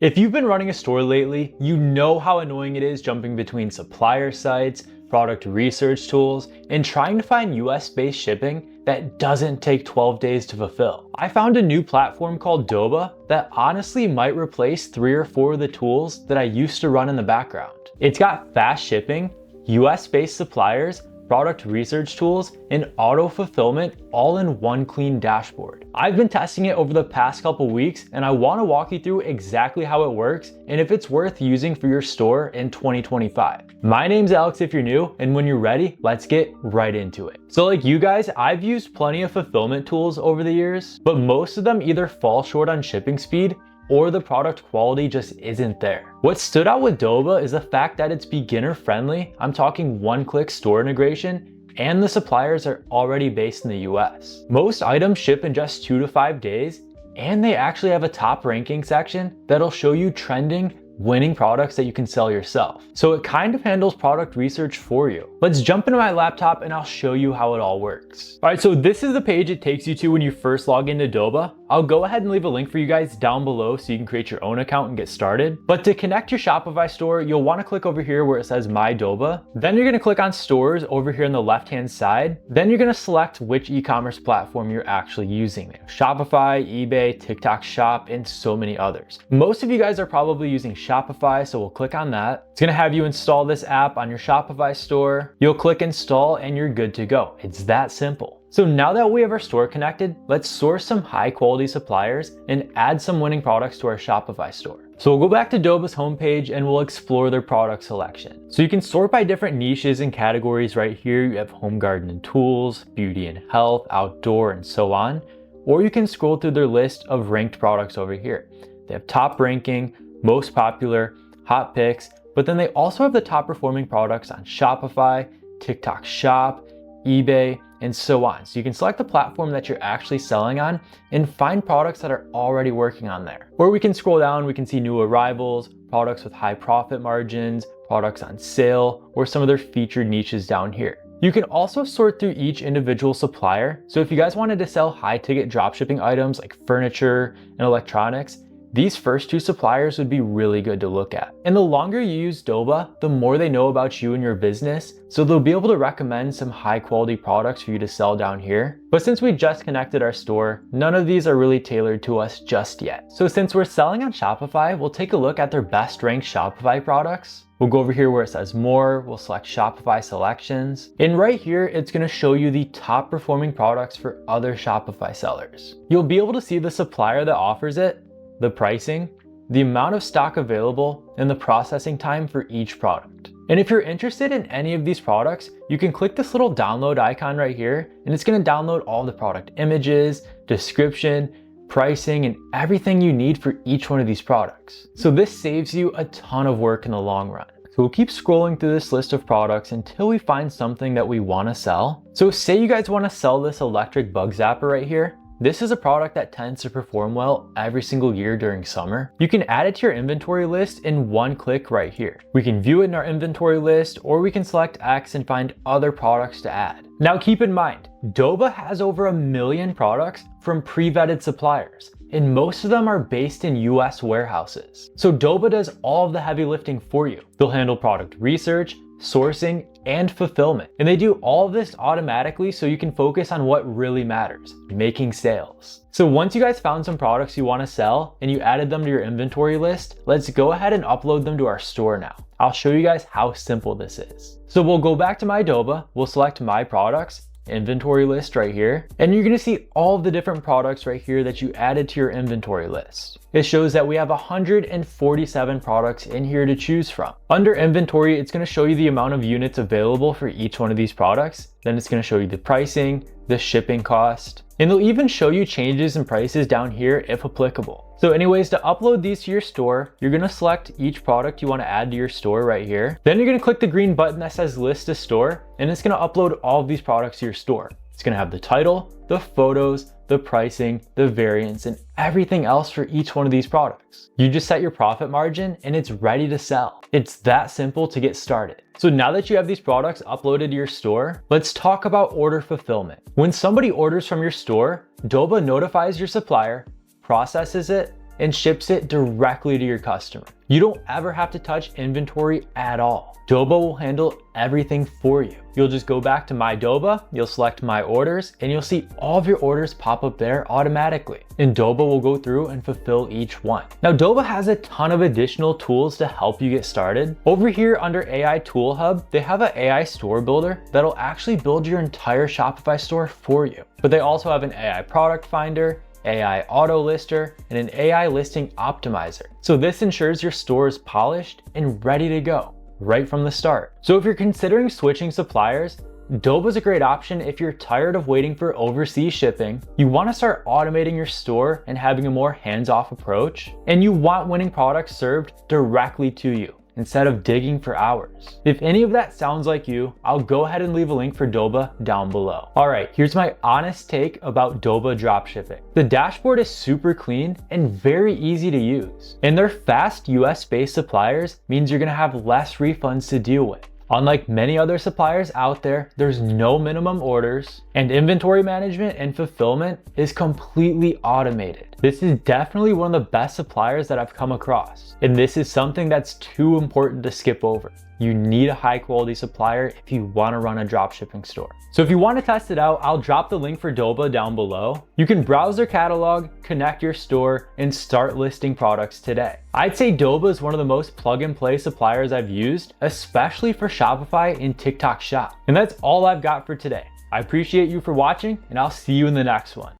If you've been running a store lately, you know how annoying it is jumping between supplier sites, product research tools, and trying to find US-based shipping that doesn't take 12 days to fulfill. I found a new platform called Doba that honestly might replace 3 or 4 of the tools that I used to run in the background. It's got fast shipping, US-based suppliers, product research tools, and auto fulfillment all in one clean dashboard. I've been testing it over the past couple weeks, and I want to walk you through exactly how it works and if it's worth using for your store in 2025. My name's Alex if you're new, and when you're ready, let's get right into it. So like you guys, I've used plenty of fulfillment tools over the years, but most of them either fall short on shipping speed or the product quality just isn't there. What stood out with Doba is the fact that it's beginner friendly. I'm talking one-click store integration, and the suppliers are already based in the US. Most items ship in just 2 to 5 days, and they actually have a top ranking section that'll show you trending, winning products that you can sell yourself. So it kind of handles product research for you. Let's jump into my laptop and I'll show you how it all works. All right, so this is the page it takes you to when you first log into Doba. I'll go ahead and leave a link for you guys down below so you can create your own account and get started. But to connect your Shopify store, you'll want to click over here where it says My Doba. Then you're going to click on Stores over here on the left-hand side. Then you're going to select which e-commerce platform you're actually using. Shopify, eBay, TikTok Shop, and so many others. Most of you guys are probably using Shopify, so we'll click on that. It's going to have you install this app on your Shopify store. You'll click install and you're good to go. It's that simple. So now that we have our store connected, let's source some high quality suppliers and add some winning products to our Shopify store. So we'll go back to Doba's homepage and we'll explore their product selection. So you can sort by different niches and categories right here. You have home garden and tools, beauty and health, outdoor, and so on. Or you can scroll through their list of ranked products over here. They have top ranking, most popular, hot picks, but then they also have the top performing products on Shopify, TikTok Shop, eBay, and so on. So you can select the platform that you're actually selling on and find products that are already working on there. Or we can scroll down, we can see new arrivals, products with high profit margins, products on sale, or some of their featured niches down here. You can also sort through each individual supplier. So if you guys wanted to sell high ticket dropshipping items like furniture and electronics, these first 2 suppliers would be really good to look at. And the longer you use Doba, the more they know about you and your business, so they'll be able to recommend some high quality products for you to sell down here. But since we just connected our store, none of these are really tailored to us just yet. So since we're selling on Shopify, we'll take a look at their best ranked Shopify products. We'll go over here where it says more, we'll select Shopify selections. And right here, it's gonna show you the top performing products for other Shopify sellers. You'll be able to see the supplier that offers it, the pricing, the amount of stock available, and the processing time for each product. And if you're interested in any of these products, you can click this little download icon right here, and it's gonna download all the product images, description, pricing, and everything you need for each one of these products. So this saves you a ton of work in the long run. So we'll keep scrolling through this list of products until we find something that we wanna sell. So say you guys wanna sell this electric bug zapper right here. This is a product that tends to perform well every single year during summer. You can add it to your inventory list in one click right here. We can view it in our inventory list, or we can select X and find other products to add. Now keep in mind, Doba has over 1 million products from pre-vetted suppliers, and most of them are based in US warehouses. So Doba does all of the heavy lifting for you. They'll handle product research, sourcing, and fulfillment. And they do all of this automatically so you can focus on what really matters, making sales. So once you guys found some products you want to sell and you added them to your inventory list, let's go ahead and upload them to our store now. I'll show you guys how simple this is. So we'll go back to my Doba, we'll select my products, inventory list right here, and you're gonna see all of the different products right here that you added to your inventory list. It shows that we have 147 products in here to choose from. Under inventory, it's gonna show you the amount of units available for each one of these products. Then it's gonna show you the pricing, the shipping cost, and they'll even show you changes in prices down here if applicable. So anyways, to upload these to your store, you're gonna select each product you wanna add to your store right here. Then you're gonna click the green button that says list to store, and it's gonna upload all of these products to your store. It's gonna have the title, the photos, the pricing, the variants, and everything else for each one of these products. You just set your profit margin and it's ready to sell. It's that simple to get started. So now that you have these products uploaded to your store, let's talk about order fulfillment. When somebody orders from your store, Doba notifies your supplier, processes it, and ships it directly to your customer. You don't ever have to touch inventory at all. Doba will handle everything for you. You'll just go back to My Doba, you'll select My Orders, and you'll see all of your orders pop up there automatically. And Doba will go through and fulfill each one. Now, Doba has a ton of additional tools to help you get started. Over here under AI Tool Hub, they have an AI store builder that'll actually build your entire Shopify store for you. But they also have an AI product finder, AI auto lister, and an AI listing optimizer. So this ensures your store is polished and ready to go right from the start. So if you're considering switching suppliers, Doba is a great option if you're tired of waiting for overseas shipping, you want to start automating your store and having a more hands-off approach, and you want winning products served directly to you instead of digging for hours. If any of that sounds like you, I'll go ahead and leave a link for Doba down below. All right, here's my honest take about Doba Dropshipping. The dashboard is super clean and very easy to use. And their fast US-based suppliers means you're gonna have less refunds to deal with. Unlike many other suppliers out there, there's no minimum orders, and inventory management and fulfillment is completely automated. This is definitely one of the best suppliers that I've come across, and this is something that's too important to skip over. You need a high quality supplier if you want to run a dropshipping store. So if you want to test it out, I'll drop the link for Doba down below. You can browse their catalog, connect your store, and start listing products today. I'd say Doba is one of the most plug and play suppliers I've used, especially for Shopify and TikTok Shop. And that's all I've got for today. I appreciate you for watching, and I'll see you in the next one.